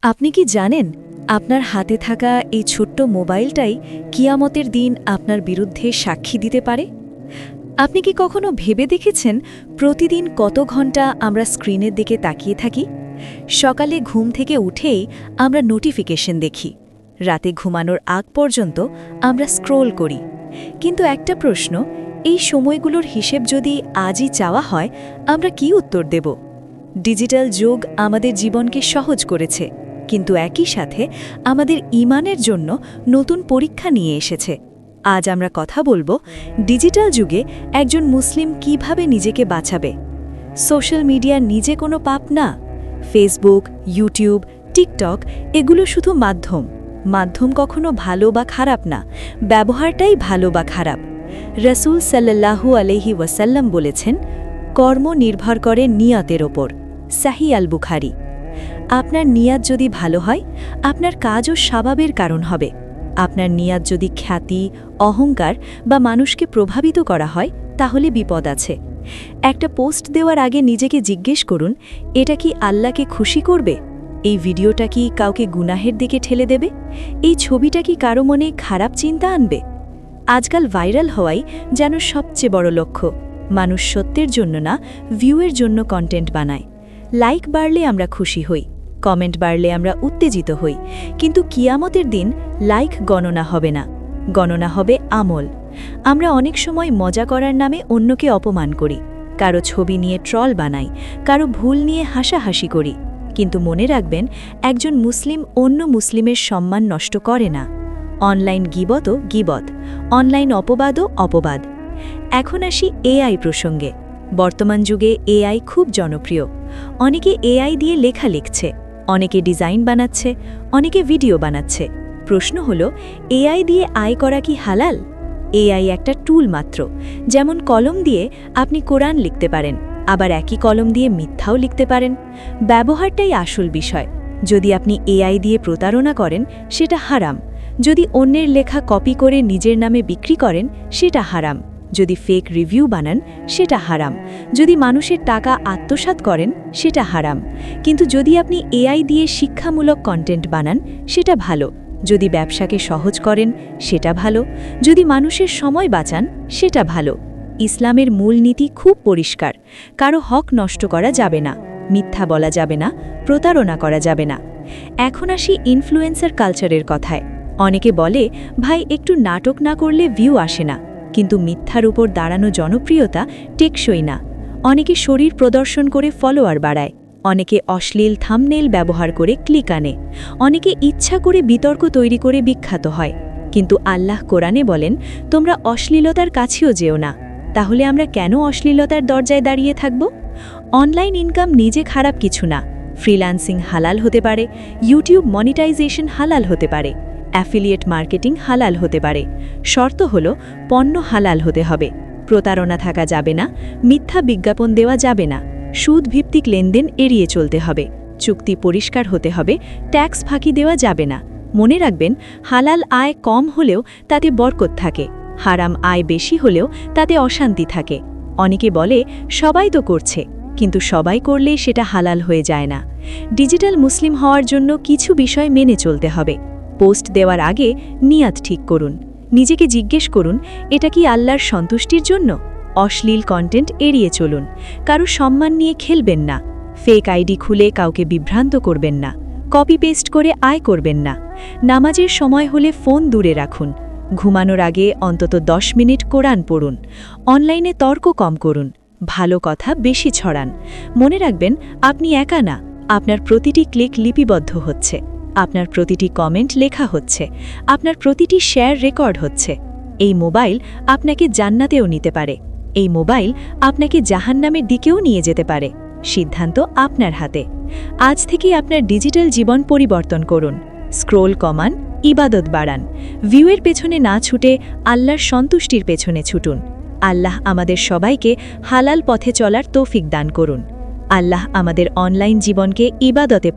আপনি কি জানেন আপনার হাতে থাকা এই ছোট্ট মোবাইলটাই কিয়ামতের দিন আপনার বিরুদ্ধে সাক্ষী দিতে পারে? আপনি কি কখনো ভেবে দেখেছেন প্রতিদিন কত ঘন্টা আমরা স্ক্রিনের দিকে তাকিয়ে থাকি? সকালে ঘুম থেকে উঠেই আমরা নোটিফিকেশন দেখি, রাতে ঘুমানোর আগ পর্যন্ত আমরা স্ক্রোল করি। কিন্তু একটা প্রশ্ন, এই সময়গুলোর হিসেব যদি আজই চাওয়া হয়, আমরা কি উত্তর দেব? ডিজিটাল যুগ আমাদের জীবনকে সহজ করেছে, কিন্তু একই সাথে আমাদের ঈমানের জন্য নতুন পরীক্ষা নিয়ে এসেছে। আজ আমরা কথা বলবো ডিজিটাল যুগে একজন মুসলিম কিভাবে নিজেকে বাঁচাবে। সোশ্যাল মিডিয়া নিজে কোনো পাপ না। ফেসবুক, ইউটিউব, টিকটক এগুলো শুধু মাধ্যম কখনো ভালো বা খারাপ না, ব্যবহারটাই ভালো বা খারাপ। রাসূল সাল্লাল্লাহু আলাইহি ওয়াসাল্লাম বলেছেন, কর্ম নির্ভর করে নিয়তের ওপর। সাহিহ আল বুখারী। আপনার নিয়াত যদি ভালো হয়, আপনার কাজও স্বভাবের কারণ হবে। আপনার নিয়াত যদি খ্যাতি, অহংকার বা মানুষকে প্রভাবিত করা হয়, তাহলে বিপদ আছে। একটা পোস্ট দেওয়ার আগে নিজেকে জিজ্ঞেস করুন, এটা কি আল্লাহকে খুশি করবে? এই ভিডিওটা কি কাউকে গুনাহের দিকে ঠেলে দেবে? এই ছবিটা কি কারো মনে খারাপ চিন্তা আনবে? আজকাল ভাইরাল হওয়াই যেন সবচেয়ে বড় লক্ষ্য। মানুষ সত্যের জন্য না, ভিউয়ের জন্য কন্টেন্ট বানায়। লাইক বাড়লে আমরা খুশি হই, কমেন্ট বাড়লে আমরা উত্তেজিত হই, কিন্তু কিয়ামতের দিন লাইক গণনা হবে না, গণনা হবে আমল। আমরা অনেক সময় মজা করার নামে অন্যকে অপমান করি, কারো ছবি নিয়ে ট্রল বানাই, কারো ভুল নিয়ে হাসাহাসি করি। কিন্তু মনে রাখবেন, একজন মুসলিম অন্য মুসলিমের সম্মান নষ্ট করে না। অনলাইন গীবতও গীবত, অনলাইন অপবাদও অপবাদ। এখন আসি এআই প্রসঙ্গে। বর্তমান যুগে এআই খুব জনপ্রিয়। অনেকে এআই দিয়ে লেখা লিখছে, অনেকে ডিজাইন বানাচ্ছে, অনেকে ভিডিও বানাচ্ছে। প্রশ্ন হলো, এআই দিয়ে আয় করা কি হালাল? এআই একটা টুল মাত্র। যেমন কলম দিয়ে আপনি কোরআন লিখতে পারেন, আবার একই কলম দিয়ে মিথ্যাও লিখতে পারেন। ব্যবহারটাই আসল বিষয়। যদি আপনি এআই দিয়ে প্রতারণা করেন, সেটা হারাম। যদি অন্যের লেখা কপি করে নিজের নামে বিক্রি করেন, সেটা হারাম। যদি ফেক রিভিউ বানান, সেটা হারাম। যদি মানুষের টাকা আত্মসাৎ করেন, সেটা হারাম। কিন্তু যদি আপনি এআই দিয়ে শিক্ষামূলক কন্টেন্ট বানান, সেটা ভালো। যদি ব্যবসাকে সহজ করেন, সেটা ভালো। যদি মানুষের সময় বাঁচান, সেটা ভালো। ইসলামের মূলনীতি খুব পরিষ্কার। কারো হক নষ্ট করা যাবে না, মিথ্যা বলা যাবে না, প্রতারণা করা যাবে না। এখন আসি ইনফ্লুয়েন্সার কালচারের কথায়। অনেকে বলে, ভাই একটু নাটক না করলে ভিউ আসে না। কিন্তু মিথ্যার উপর দাঁড়ানো জনপ্রিয়তা টেকসই না। অনেকে শরীর প্রদর্শন করে ফলোয়ার বাড়ায়, অনেকে অশ্লীল থাম্বনেইল ব্যবহার করে ক্লিক আনে, অনেকে ইচ্ছা করে বিতর্ক তৈরি করে বিখ্যাত হয়। কিন্তু আল্লাহ কোরআনে বলেন, তোমরা অশ্লীলতার কাছেও যেও না। তাহলে আমরা কেন অশ্লীলতার দরজায় দাঁড়িয়ে থাকব? অনলাইন ইনকাম নিজে খারাপ কিছু না। ফ্রিল্যান্সিং হালাল হতে পারে, ইউটিউব মনিটাইজেশন হালাল হতে পারে, অ্যাফিলিয়েট মার্কেটিং হালাল হতে পারে। শর্ত হলো, পণ্য হালাল হতে হবে, প্রতারণা থাকা যাবে না, মিথ্যা বিজ্ঞাপন দেওয়া যাবে না, সুদ ভিত্তিক লেনদেন এড়িয়ে চলতে হবে, চুক্তি পরিষ্কার হতে হবে, ট্যাক্স ফাঁকি দেওয়া যাবে না। মনে রাখবেন, হালাল আয় কম হলেও তাতে বরকত থাকে, হারাম আয় বেশি হলেও তাতে অশান্তি থাকে। অনেকে বলে, সবাই তো করছে, কিন্তু সবাই করলেই সেটা হালাল হয়ে যায় না। ডিজিটাল মুসলিম হওয়ার জন্য কিছু বিষয় মেনে চলতে হবে। পোস্ট দেওয়ার আগে নিয়াত ঠিক করুন। নিজেকে জিজ্ঞেস করুন, এটা কি আল্লাহর সন্তুষ্টির জন্য? অশ্লীল কন্টেন্ট এড়িয়ে চলুন। কারো সম্মান নিয়ে খেলবেন না। ফেক আইডি খুলে কাউকে বিভ্রান্ত করবেন না। কপি পেস্ট করে আয় করবেন না। নামাজের সময় হলে ফোন দূরে রাখুন। ঘুমানোর আগে অন্তত 10 মিনিট কোরআন পড়ুন। অনলাইনে তর্ক কম করুন। ভালো কথা বেশি ছড়ান। মনে রাখবেন, আপনি একা না। আপনার প্রতিটি ক্লিক লিপিবদ্ধ হচ্ছে, আপনার প্রতিটি কমেন্ট লেখা হচ্ছে, আপনার প্রতিটি শেয়ার রেকর্ড হচ্ছে। এই মোবাইল আপনাকে জান্নাতেও নিতে পারে, এই মোবাইল আপনাকে জাহান্নামের দিকেও নিয়ে যেতে পারে। সিদ্ধান্ত আপনার হাতে। আজ থেকেই আপনার ডিজিটাল জীবন পরিবর্তন করুন। স্ক্রোল কমান, ইবাদত বাড়ান। ভিউয়ের পেছনে না ছুটে আল্লাহর সন্তুষ্টির পেছনে ছুটুন। আল্লাহ আমাদের সবাইকে হালাল পথে চলার তৌফিক দান করুন। আল্লাহ আমাদের অনলাইন জীবনকে ইবাদতে